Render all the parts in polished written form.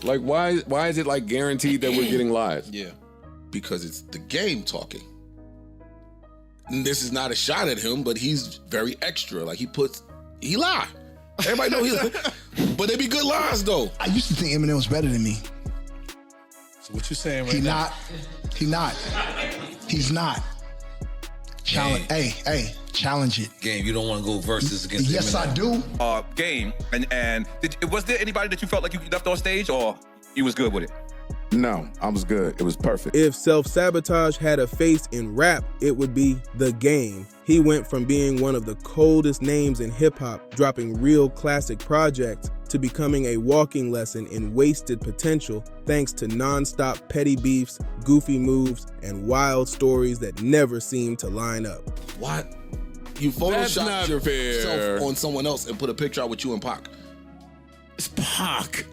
Like, why is it like guaranteed that we're getting lies? Yeah, because it's the game talking. And this is not a shot at him, but he's very extra. Like he lie. Everybody know he, but they be good lies though. I used to think Eminem was better than me. So what you saying right now? He's not. Challenge. Hey, challenge it. Game, you don't want to go versus against Yes, Eminem. I do. Game, and was there anybody that you felt like you left on stage, or you was good with it? No, I was good. It was perfect. If self-sabotage had a face in rap, it would be The Game. He went from being one of the coldest names in hip-hop, dropping real classic projects, to becoming a walking lesson in wasted potential thanks to non-stop petty beefs, goofy moves, and wild stories that never seem to line up. What? You That's photoshopped not yourself fair. on someone else and put a picture out with you and Pac. It's Pac.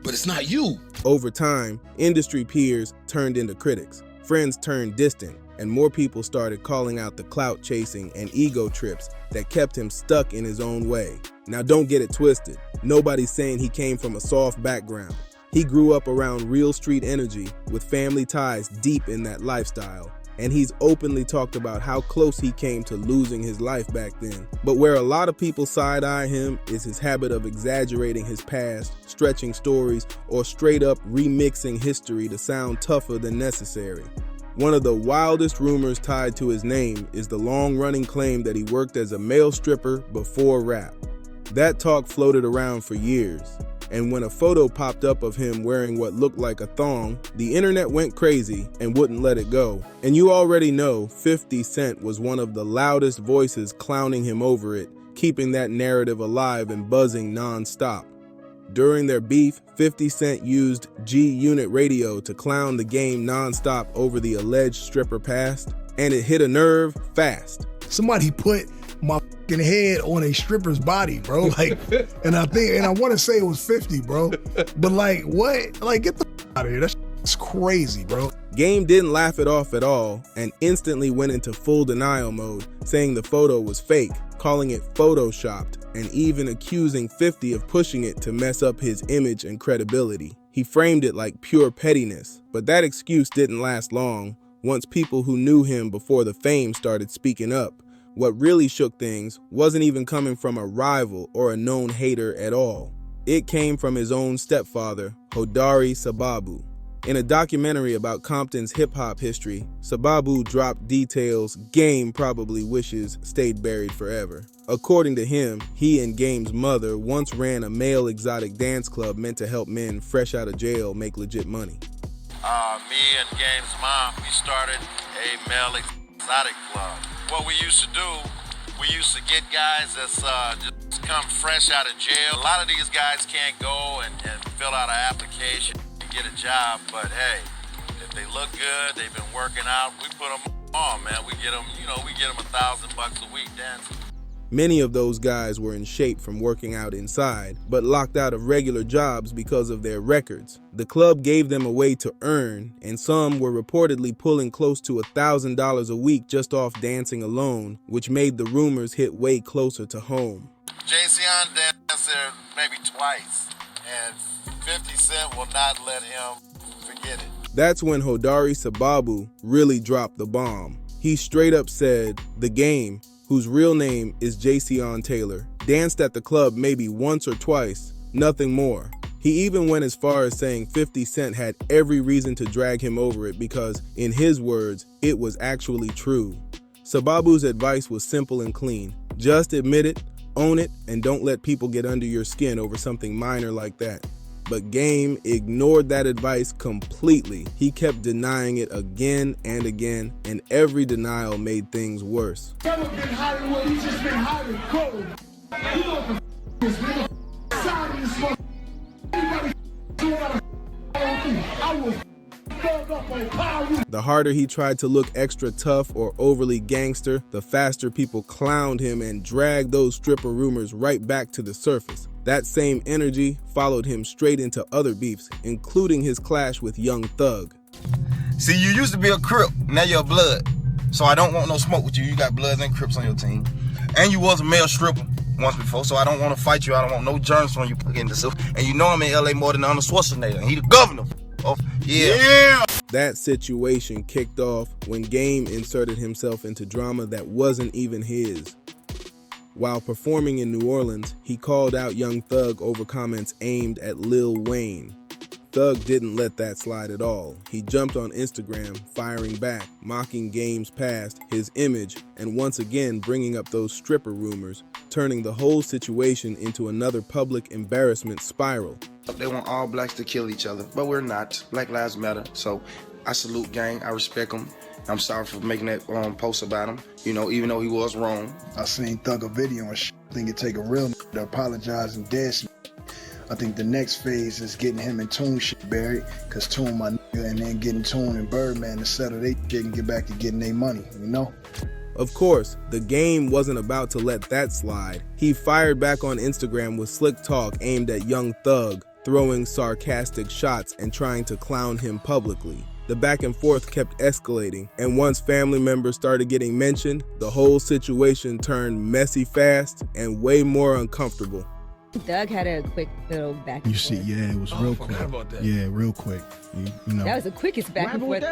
But it's not you. Over time, industry peers turned into critics, friends turned distant, and more people started calling out the clout chasing and ego trips that kept him stuck in his own way. Now don't get it twisted. Nobody's saying he came from a soft background. He grew up around real street energy with family ties deep in that lifestyle. And he's openly talked about how close he came to losing his life back then. But where a lot of people side-eye him is his habit of exaggerating his past, stretching stories, or straight up remixing history to sound tougher than necessary. One of the wildest rumors tied to his name is the long-running claim that he worked as a male stripper before rap. That talk floated around for years. And when a photo popped up of him wearing what looked like a thong, the internet went crazy and wouldn't let it go. And you already know 50 Cent was one of the loudest voices clowning him over it, keeping that narrative alive and buzzing non-stop. During their beef, 50 Cent used G-Unit radio to clown the Game non-stop over the alleged stripper past, and it hit a nerve fast. Somebody put my head on a stripper's body, bro. Like, and I want to say it was 50, bro. But like, what? Like, get the out of here. That's crazy, bro. Game didn't laugh it off at all and instantly went into full denial mode, saying the photo was fake, calling it photoshopped, and even accusing 50 of pushing it to mess up his image and credibility. He framed it like pure pettiness, but that excuse didn't last long once people who knew him before the fame started speaking up. What really shook things wasn't even coming from a rival or a known hater at all. It came from his own stepfather, Hodari Sababu. In a documentary about Compton's hip-hop history, Sababu dropped details Game probably wishes stayed buried forever. According to him, he and Game's mother once ran a male exotic dance club meant to help men fresh out of jail make legit money. Me and Game's mom, we started a male exotic club. What we used to do, we used to get guys that's just come fresh out of jail. A lot of these guys can't go and fill out an application and get a job, but hey, if they look good, they've been working out, we put them on, man. We get them, we get them $1,000 a week dancing. Many of those guys were in shape from working out inside, but locked out of regular jobs because of their records. The club gave them a way to earn, and some were reportedly pulling close to $1,000 a week just off dancing alone, which made the rumors hit way closer to home. Jay-Z danced there maybe twice, and 50 Cent will not let him forget it. That's when Hodari Sababu really dropped the bomb. He straight up said, The Game, whose real name is Jayceon Taylor, danced at the club maybe once or twice, nothing more. He even went as far as saying 50 Cent had every reason to drag him over it because, in his words, it was actually true. Sababu's advice was simple and clean. Just admit it, own it, and don't let people get under your skin over something minor like that. But Game ignored that advice completely. He kept denying it again and again, and every denial made things worse. Never been hot in what you just been hot and cold. You know what the is, nigga. Side of this mother. Anybody doing what I will thug up on power. The harder he tried to look extra tough or overly gangster, the faster people clowned him and dragged those stripper rumors right back to the surface. That same energy followed him straight into other beefs, including his clash with Young Thug. See, you used to be a Crip, now you're a Blood. So I don't want no smoke with you. You got Bloods and Crips on your team. And you was a male stripper once before, so I don't want to fight you. I don't want no germs from you in this. And you know I'm in LA more than Arnold Schwarzenegger, and he the governor. Oh, yeah. That situation kicked off when Game inserted himself into drama that wasn't even his. While performing in New Orleans, he called out Young Thug over comments aimed at Lil Wayne. Thug didn't let that slide at all. He jumped on Instagram, firing back, mocking Game's past, his image, and once again bringing up those stripper rumors, turning the whole situation into another public embarrassment spiral. They want all blacks to kill each other, but we're not. Black lives matter. So I salute Gang. I respect him. I'm sorry for making that post about him, you know, even though he was wrong. I seen Thug a video and shit. I think it take a real to apologize and dash. I think the next phase is getting him and Tune shit buried, cause Tune my nigga, and then getting Tune and Birdman to settle they shit and get back to getting their money, you know? Of course, the Game wasn't about to let that slide. He fired back on Instagram with slick talk aimed at Young Thug, throwing sarcastic shots and trying to clown him publicly. The back and forth kept escalating, and once family members started getting mentioned, the whole situation turned messy fast and way more uncomfortable. Doug had a quick little back and You see, yeah, it was real quick. Yeah, real quick. You know. That was the quickest back and forth.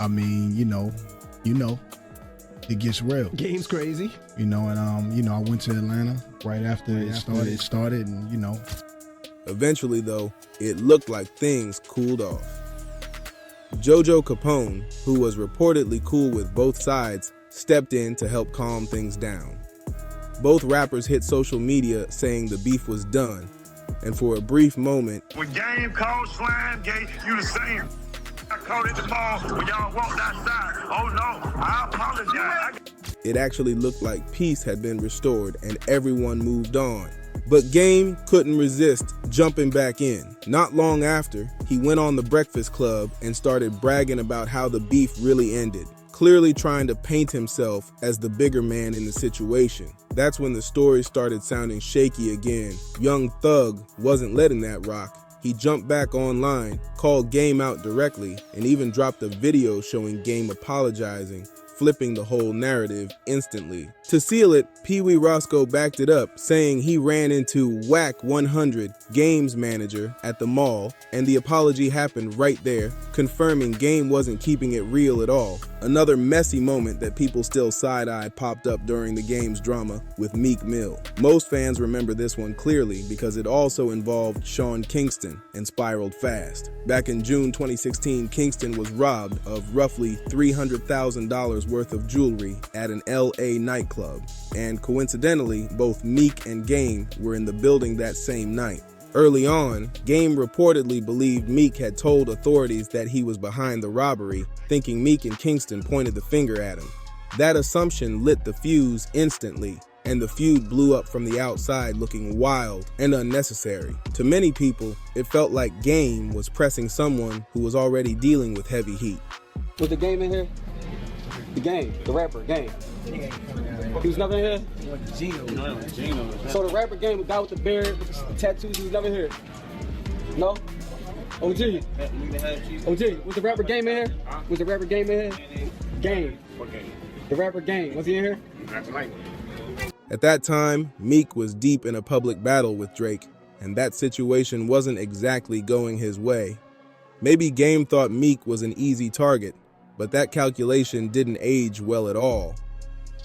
I mean, you know, it gets real. Game's crazy. You know, and I went to Atlanta right after it started, and you know. Eventually, though, it looked like things cooled off. JoJo Capone, who was reportedly cool with both sides, stepped in to help calm things down. Both rappers hit social media saying the beef was done, and for a brief moment, When Game called Slime Gate, you the same. I called it the ball when y'all walked outside. Oh no, I apologize. it actually looked like peace had been restored and everyone moved on. But Game couldn't resist jumping back in. Not long after, he went on The Breakfast Club and started bragging about how the beef really ended, clearly trying to paint himself as the bigger man in the situation. That's when the story started sounding shaky again. Young Thug wasn't letting that rock. He jumped back online, called Game out directly, and even dropped a video showing Game apologizing, flipping the whole narrative instantly. To seal it, Pee Wee Roscoe backed it up, saying he ran into Whack 100, Game's manager, at the mall, and the apology happened right there, confirming Game wasn't keeping it real at all. Another messy moment that people still side-eye popped up during the Game's drama with Meek Mill. Most fans remember this one clearly because it also involved Sean Kingston and spiraled fast. Back in June 2016, Kingston was robbed of roughly $300,000 worth of jewelry at an LA nightclub, and coincidentally, both Meek and Game were in the building that same night. Early on, Game reportedly believed Meek had told authorities that he was behind the robbery, thinking Meek and Kingston pointed the finger at him. That assumption lit the fuse instantly, and the feud blew up from the outside looking wild and unnecessary. To many people, it felt like Game was pressing someone who was already dealing with heavy heat. Was the Game in here? The Game, the rapper, Game. He was never in here? Gino. So the rapper Game, the guy with the beard, with the tattoos, he was never here? No? OG. Was the rapper Game in here? Was the rapper Game in here? Game. The rapper Game, was he in here? At that time, Meek was deep in a public battle with Drake, and that situation wasn't exactly going his way. Maybe Game thought Meek was an easy target, but that calculation didn't age well at all.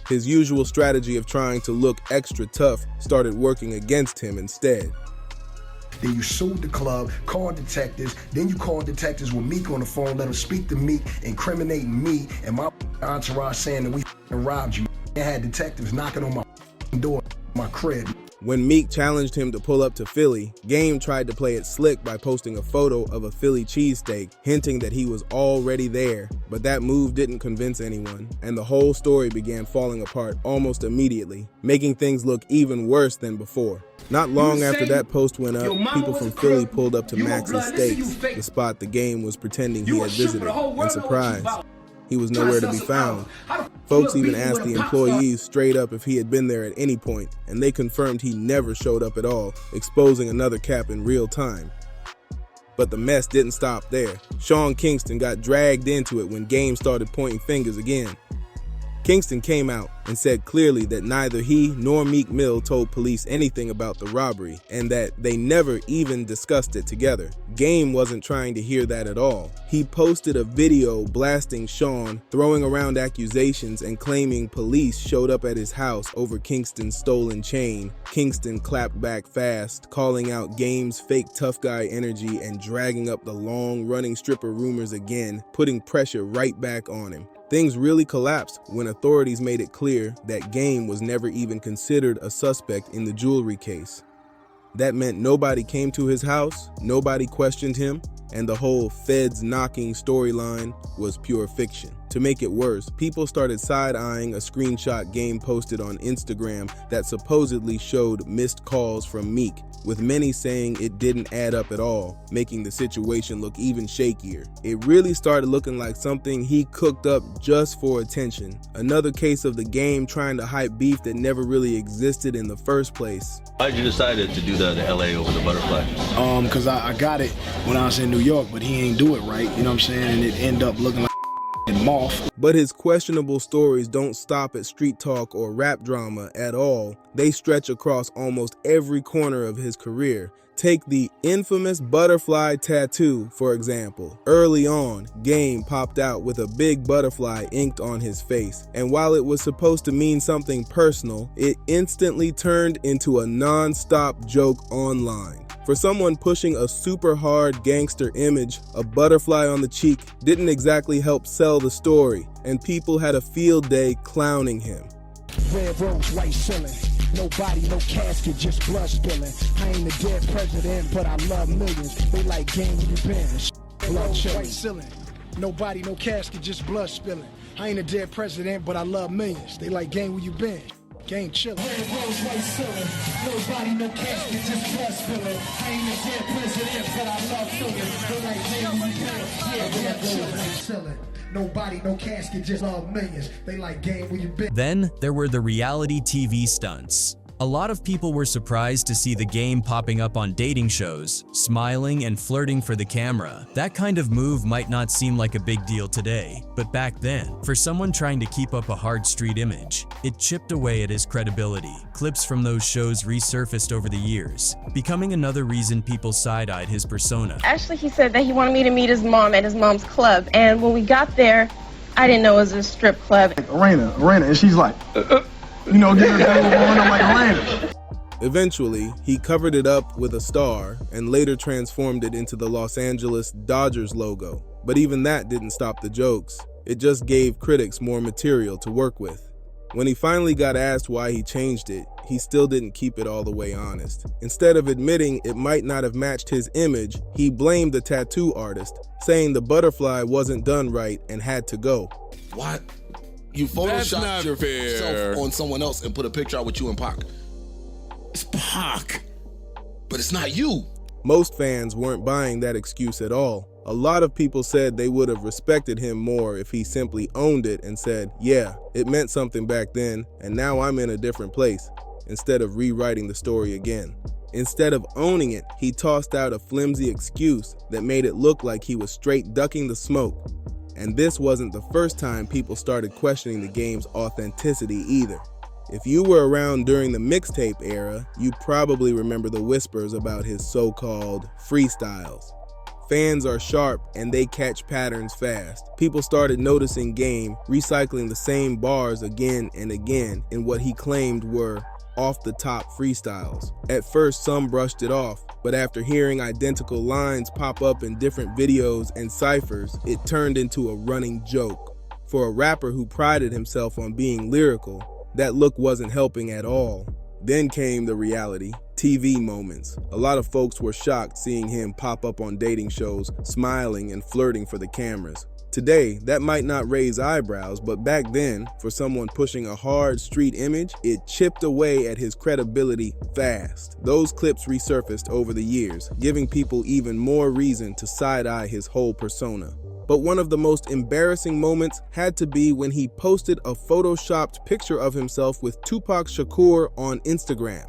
His usual strategy of trying to look extra tough started working against him instead. Then you sued the club, called detectives, then you called detectives with Meek on the phone, let them speak to Meek, incriminating me and my entourage saying that we robbed you. I had detectives knocking on my door, my crib. When Meek challenged him to pull up to Philly, Game tried to play it slick by posting a photo of a Philly cheesesteak, hinting that he was already there, but that move didn't convince anyone, and the whole story began falling apart almost immediately, making things look even worse than before. Not long after that post went up, people from Philly pulled up to Max's Steaks, the spot the Game was pretending he had visited, and surprised, he was nowhere to be found. Folks even asked the employees straight up if he had been there at any point, and they confirmed he never showed up at all, exposing another cap in real time. But the mess didn't stop there. Sean Kingston got dragged into it when Game started pointing fingers again. Kingston came out and said clearly that neither he nor Meek Mill told police anything about the robbery and that they never even discussed it together. Game wasn't trying to hear that at all. He posted a video blasting Sean, throwing around accusations and claiming police showed up at his house over Kingston's stolen chain. Kingston clapped back fast, calling out Game's fake tough guy energy and dragging up the long-running stripper rumors again, putting pressure right back on him. Things really collapsed when authorities made it clear that Game was never even considered a suspect in the jewelry case. That meant nobody came to his house, nobody questioned him, and the whole feds knocking storyline was pure fiction. To make it worse, people started side-eyeing a screenshot Game posted on Instagram that supposedly showed missed calls from Meek, with many saying it didn't add up at all, making the situation look even shakier. It really started looking like something he cooked up just for attention. Another case of the Game trying to hype beef that never really existed in the first place. Why did you decide to do the LA over the Butterfly? Cause I got it when I was in New York, but he ain't do it right, you know what I'm saying? And it ended up looking like moth. But his questionable stories don't stop at street talk or rap drama at all. They stretch across almost every corner of his career. Take the infamous butterfly tattoo, for example. Early on, Game popped out with a big butterfly inked on his face, and while it was supposed to mean something personal, it instantly turned into a non-stop joke online. For someone pushing a super hard gangster image, a butterfly on the cheek didn't exactly help sell the story, and people had a field day clowning him. Red rose, white ceiling. No body, no casket, just blood spilling. I ain't a dead president, but I love millions. They like Game when you been. Blood chilling. White ceiling. No body, no casket, just blood spilling. I ain't a dead president, but I love millions. They like Game where you been. Game chillin'. Red rose, white ceiling. Nobody, no casket, just blood spilling. I ain't a dead president, but I love millions. They like Game when you been. Yeah, chillin'. White ceiling. Nobody, no casket, just love millions. They like Game where you been. Then there were the reality TV stunts. A lot of people were surprised to see the Game popping up on dating shows, smiling and flirting for the camera. That kind of move might not seem like a big deal today, but back then, for someone trying to keep up a hard street image, it chipped away at his credibility. Clips from those shows resurfaced over the years, becoming another reason people side-eyed his persona. Actually, he said that he wanted me to meet his mom at his mom's club, and when we got there, I didn't know it was a strip club. Arena, and she's like, you know, get her going on like Arena. Eventually, he covered it up with a star and later transformed it into the Los Angeles Dodgers logo. But even that didn't stop the jokes. It just gave critics more material to work with. When he finally got asked why he changed it, he still didn't keep it all the way honest. Instead of admitting it might not have matched his image, he blamed the tattoo artist, saying the butterfly wasn't done right and had to go. What? You photoshopped yourself on someone else and put a picture out with you and Pac. It's Pac. But it's not you. Most fans weren't buying that excuse at all. A lot of people said they would have respected him more if he simply owned it and said, yeah, it meant something back then, and now I'm in a different place, instead of rewriting the story again. Instead of owning it, he tossed out a flimsy excuse that made it look like he was straight ducking the smoke. And this wasn't the first time people started questioning the Game's authenticity either. If you were around during the mixtape era, you probably remember the whispers about his so-called freestyles. Fans are sharp and they catch patterns fast. People started noticing Game recycling the same bars again and again in what he claimed were off-the-top freestyles. At first, some brushed it off, but after hearing identical lines pop up in different videos and ciphers, it turned into a running joke. For a rapper who prided himself on being lyrical, that look wasn't helping at all. Then came the reality TV moments. A lot of folks were shocked seeing him pop up on dating shows, smiling and flirting for the cameras. Today, that might not raise eyebrows, but back then, for someone pushing a hard street image, it chipped away at his credibility fast. Those clips resurfaced over the years, giving people even more reason to side-eye his whole persona. But one of the most embarrassing moments had to be when he posted a photoshopped picture of himself with Tupac Shakur on Instagram.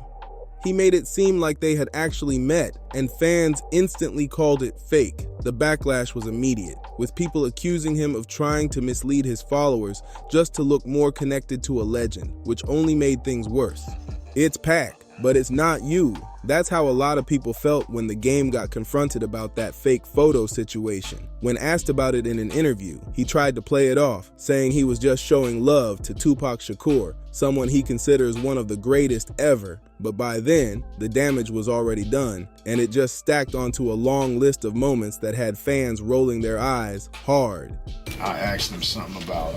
He made it seem like they had actually met, and fans instantly called it fake. The backlash was immediate, with people accusing him of trying to mislead his followers just to look more connected to a legend, which only made things worse. It's Pac, but it's not you. That's how a lot of people felt when the Game got confronted about that fake photo situation. When asked about it in an interview, he tried to play it off, saying he was just showing love to Tupac Shakur, someone he considers one of the greatest ever. But by then, the damage was already done, and it just stacked onto a long list of moments that had fans rolling their eyes hard. I asked him something about,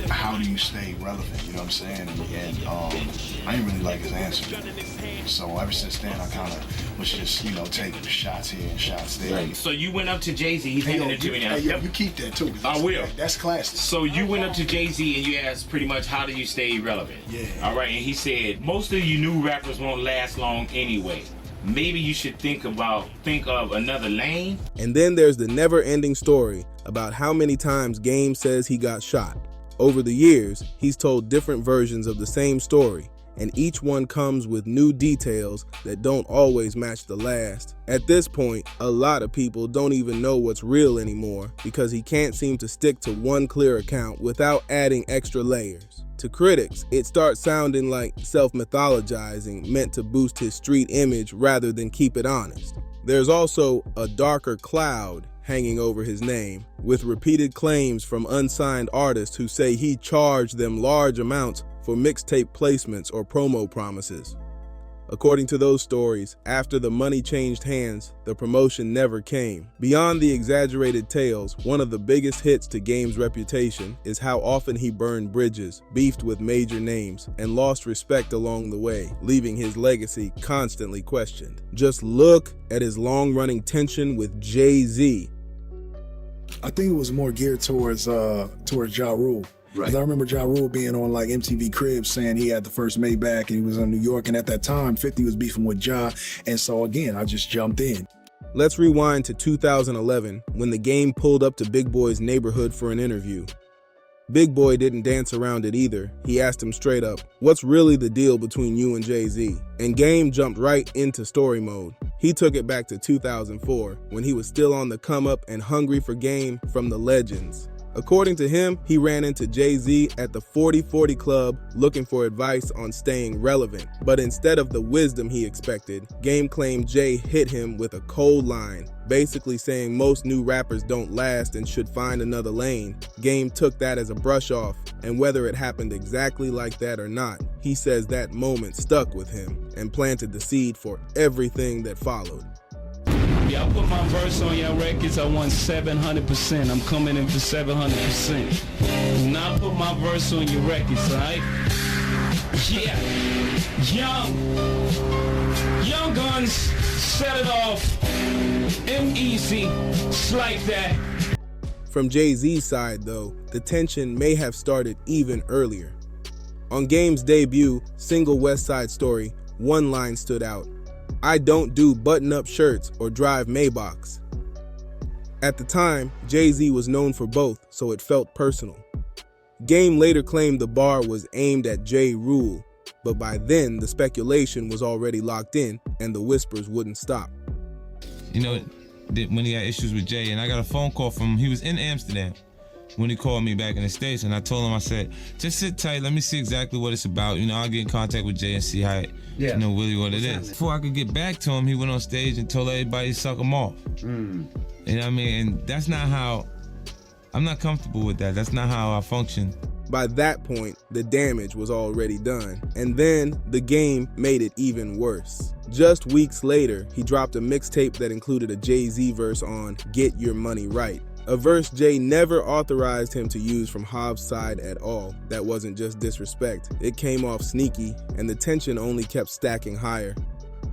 how do you stay relevant, you know what I'm saying? And I didn't really like his answer. So ever since then, I kind of was just, taking shots here and shots there. Right. So you went up to Jay-Z, he's handing it to me now. You keep that too. I will. That's classic. So you went up to Jay-Z and you asked pretty much, how do you stay relevant? Yeah. All right, and he said, most of you new rappers won't last long anyway. Maybe you should think of another lane. And then there's the never-ending story about how many times Game says he got shot. Over the years, he's told different versions of the same story, and each one comes with new details that don't always match the last. At this point, a lot of people don't even know what's real anymore because he can't seem to stick to one clear account without adding extra layers. To critics, it starts sounding like self-mythologizing meant to boost his street image rather than keep it honest. There's also a darker cloud hanging over his name, with repeated claims from unsigned artists who say he charged them large amounts for mixtape placements or promo promises. According to those stories, after the money changed hands, the promotion never came. Beyond the exaggerated tales, one of the biggest hits to Game's reputation is how often he burned bridges, beefed with major names, and lost respect along the way, leaving his legacy constantly questioned. Just look at his long-running tension with Jay-Z. I think it was more geared towards Ja Rule. Right. Because I remember Ja Rule being on like MTV Cribs saying he had the first Maybach and he was in New York, and at that time 50 was beefing with Ja, and so again I just jumped in. Let's rewind to 2011 when the Game pulled up to Big Boy's neighborhood for an interview. Big Boy didn't dance around it either. He asked him straight up, "What's really the deal between you and Jay-Z?" And Game jumped right into story mode. He took it back to 2004 when he was still on the come up and hungry for game from the legends. According to him, he ran into Jay-Z at the 40/40 Club looking for advice on staying relevant. But instead of the wisdom he expected, Game claimed Jay hit him with a cold line, basically saying most new rappers don't last and should find another lane. Game took that as a brush off, and whether it happened exactly like that or not, he says that moment stuck with him and planted the seed for everything that followed. Yeah, I put my verse on your records, I want 700%. I'm coming in for 700%. Now I put my verse on your records, alright? Yeah. Young Guns, set it off. M-Easy, it's like that. From Jay-Z's side, though, the tension may have started even earlier. On Game's debut single West Side Story, one line stood out: "I don't do button-up shirts or drive Maybachs." At the time, Jay-Z was known for both, so it felt personal. Game later claimed the bar was aimed at J. Rule, but by then the speculation was already locked in and the whispers wouldn't stop. You know, when he had issues with Jay, and I got a phone call from him, he was in Amsterdam when he called me back in the States, and I told him, I said, just sit tight, let me see exactly what it's about. You know, I'll get in contact with Jay and see how you know, really what it is. Before I could get back to him, he went on stage and told everybody to suck him off. You know what I mean? And that's not how, I'm not comfortable with that. That's not how I function. By that point, the damage was already done. And then the Game made it even worse. Just weeks later, he dropped a mixtape that included a Jay-Z verse on Get Your Money Right. A verse Jay never authorized him to use from Hobbs' side at all. That wasn't just disrespect. It came off sneaky, and the tension only kept stacking higher.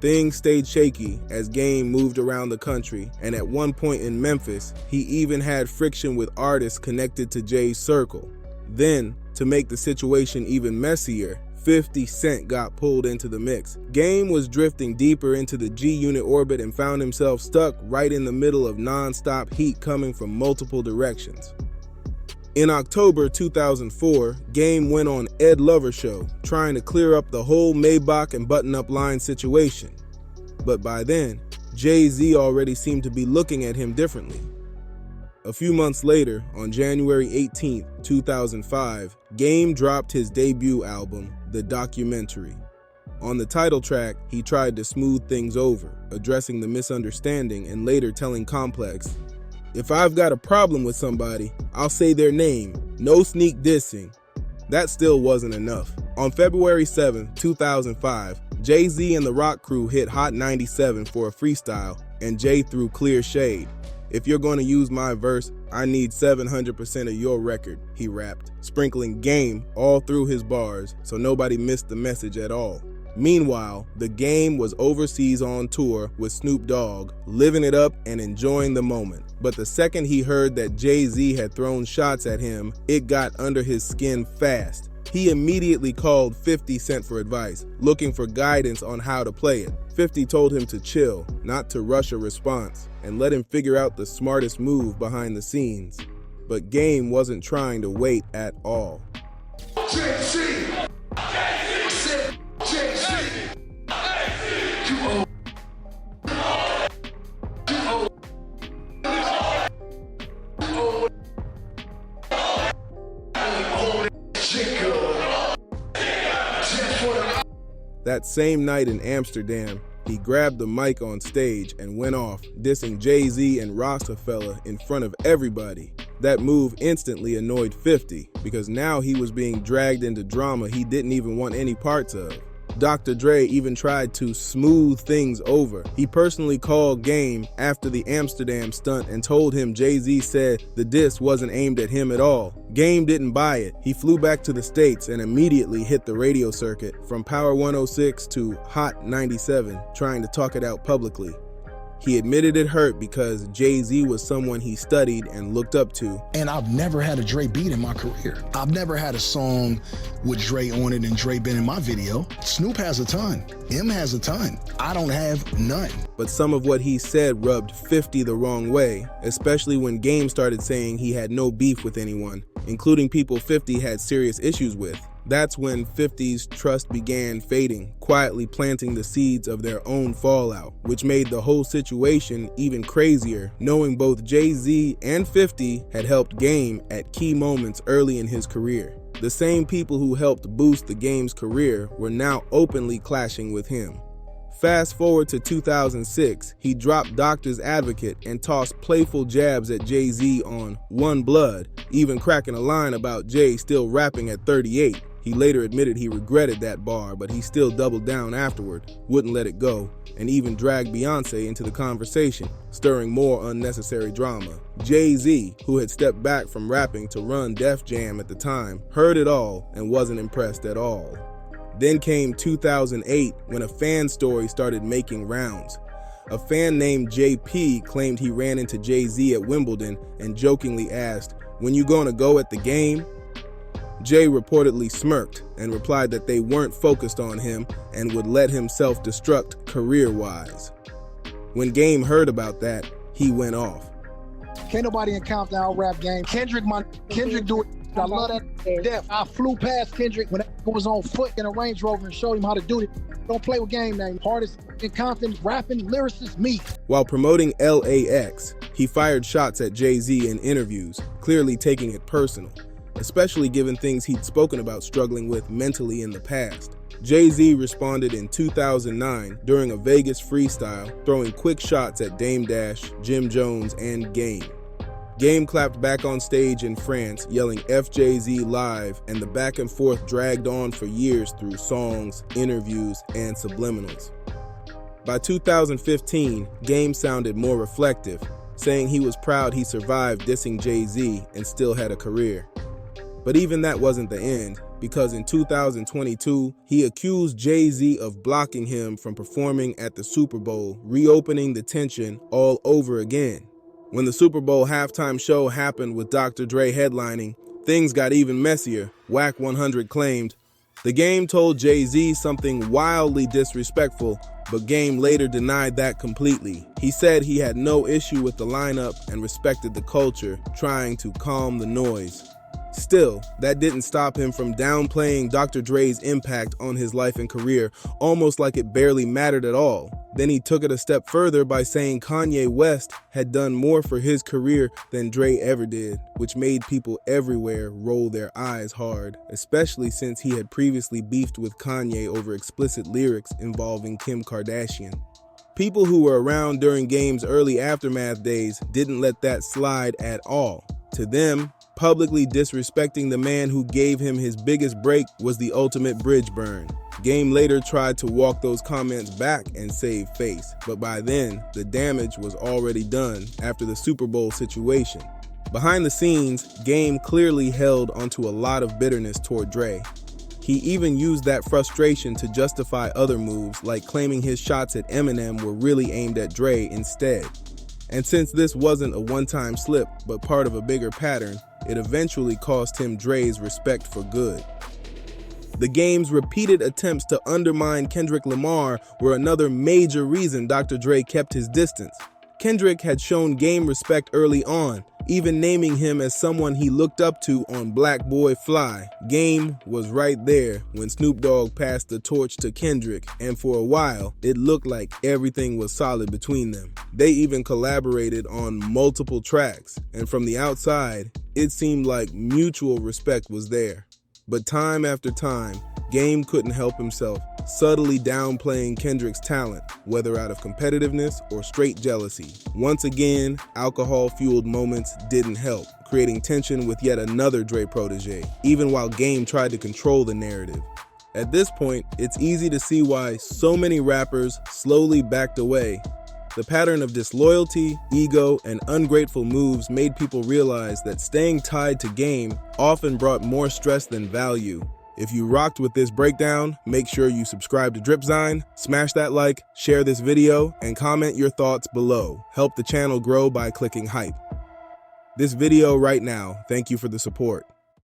Things stayed shaky as Game moved around the country, and at one point in Memphis, he even had friction with artists connected to Jay's circle. Then, to make the situation even messier, 50 Cent got pulled into the mix. Game was drifting deeper into the G-Unit orbit and found himself stuck right in the middle of non-stop heat coming from multiple directions. In October 2004, Game went on Ed Lover Show, trying to clear up the whole Maybach and button-up line situation. But by then, Jay-Z already seemed to be looking at him differently. A few months later, on January 18, 2005, Game dropped his debut album, The Documentary. On the title track, he tried to smooth things over, addressing the misunderstanding and later telling Complex, "If I've got a problem with somebody, I'll say their name, no sneak dissing." That still wasn't enough. On February 7, 2005, Jay-Z and the Rock Crew hit Hot 97 for a freestyle, and Jay threw clear shade. "If you're going to use my verse, I need 700% of your record," he rapped, sprinkling Game all through his bars so nobody missed the message at all. Meanwhile, The Game was overseas on tour with Snoop Dogg, living it up and enjoying the moment. But the second he heard that Jay-Z had thrown shots at him, it got under his skin fast. He immediately called 50 Cent for advice, looking for guidance on how to play it. 50 told him to chill, not to rush a response, and let him figure out the smartest move behind the scenes. But Game wasn't trying to wait at all. Jay-Z! That same night in Amsterdam, he grabbed the mic on stage and went off, dissing Jay-Z and Rastafella in front of everybody. That move instantly annoyed 50, because now he was being dragged into drama he didn't even want any parts of. Dr. Dre even tried to smooth things over. He personally called Game after the Amsterdam stunt and told him Jay-Z said the diss wasn't aimed at him at all. Game didn't buy it. He flew back to the States and immediately hit the radio circuit, from Power 106 to Hot 97, trying to talk it out publicly. He admitted it hurt because Jay-Z was someone he studied and looked up to. And I've never had a Dre beat in my career. I've never had a song with Dre on it and Dre been in my video. Snoop has a ton. M has a ton. I don't have none. But some of what he said rubbed 50 the wrong way, especially when Game started saying he had no beef with anyone, including people 50 had serious issues with. That's when 50's trust began fading, quietly planting the seeds of their own fallout, which made the whole situation even crazier, knowing both Jay-Z and 50 had helped Game at key moments early in his career. The same people who helped boost the Game's career were now openly clashing with him. Fast forward to 2006, he dropped Doctor's Advocate and tossed playful jabs at Jay-Z on One Blood, even cracking a line about Jay still rapping at 38. He later admitted he regretted that bar, but he still doubled down afterward, wouldn't let it go, and even dragged Beyonce into the conversation, stirring more unnecessary drama. Jay-Z, who had stepped back from rapping to run Def Jam at the time, heard it all and wasn't impressed at all. Then came 2008, when a fan story started making rounds. A fan named JP claimed he ran into Jay-Z at Wimbledon and jokingly asked, "When you gonna go at the game?" Jay reportedly smirked and replied that they weren't focused on him and would let him self-destruct career-wise. When Game heard about that, he went off. Can't nobody in Countdown rap game. Kendrick do it. I love that to death. I flew past Kendrick when he was on foot in a Range Rover and showed him how to do it. Don't play with Game name. Hardest in Compton, rapping, lyricist, me. While promoting LAX, he fired shots at Jay-Z in interviews, clearly taking it personal, especially given things he'd spoken about struggling with mentally in the past. Jay-Z responded in 2009 during a Vegas freestyle, throwing quick shots at Dame Dash, Jim Jones, and Game. Game clapped back on stage in France, yelling F Jay-Z live, and the back and forth dragged on for years through songs, interviews, and subliminals. By 2015, Game sounded more reflective, saying he was proud he survived dissing Jay-Z and still had a career. But even that wasn't the end, because in 2022, he accused Jay-Z of blocking him from performing at the Super Bowl, reopening the tension all over again. When the Super Bowl halftime show happened with Dr. Dre headlining, things got even messier, Whack 100 claimed. The Game told Jay-Z something wildly disrespectful, but Game later denied that completely. He said he had no issue with the lineup and respected the culture, trying to calm the noise. Still, that didn't stop him from downplaying Dr. Dre's impact on his life and career, almost like it barely mattered at all. Then he took it a step further by saying Kanye West had done more for his career than Dre ever did, which made people everywhere roll their eyes hard, especially since he had previously beefed with Kanye over explicit lyrics involving Kim Kardashian. People who were around during Game's early Aftermath days didn't let that slide at all. To them, publicly disrespecting the man who gave him his biggest break was the ultimate bridge burn. Game later tried to walk those comments back and save face, but by then, the damage was already done after the Super Bowl situation. Behind the scenes, Game clearly held onto a lot of bitterness toward Dre. He even used that frustration to justify other moves, like claiming his shots at Eminem were really aimed at Dre instead. And since this wasn't a one-time slip, but part of a bigger pattern, it eventually cost him Dre's respect for good. The Game's repeated attempts to undermine Kendrick Lamar were another major reason Dr. Dre kept his distance. Kendrick had shown Game respect early on, even naming him as someone he looked up to on Black Boy Fly. Game was right there when Snoop Dogg passed the torch to Kendrick, and for a while, it looked like everything was solid between them. They even collaborated on multiple tracks, and from the outside, it seemed like mutual respect was there. But time after time, Game couldn't help himself, subtly downplaying Kendrick's talent, whether out of competitiveness or straight jealousy. Once again, alcohol-fueled moments didn't help, creating tension with yet another Dre protege, even while Game tried to control the narrative. At this point, it's easy to see why so many rappers slowly backed away. The pattern of disloyalty, ego, and ungrateful moves made people realize that staying tied to Game often brought more stress than value. If you rocked with this breakdown, make sure you subscribe to Dripzine, smash that like, share this video, and comment your thoughts below. Help the channel grow by clicking hype. This video right now, thank you for the support.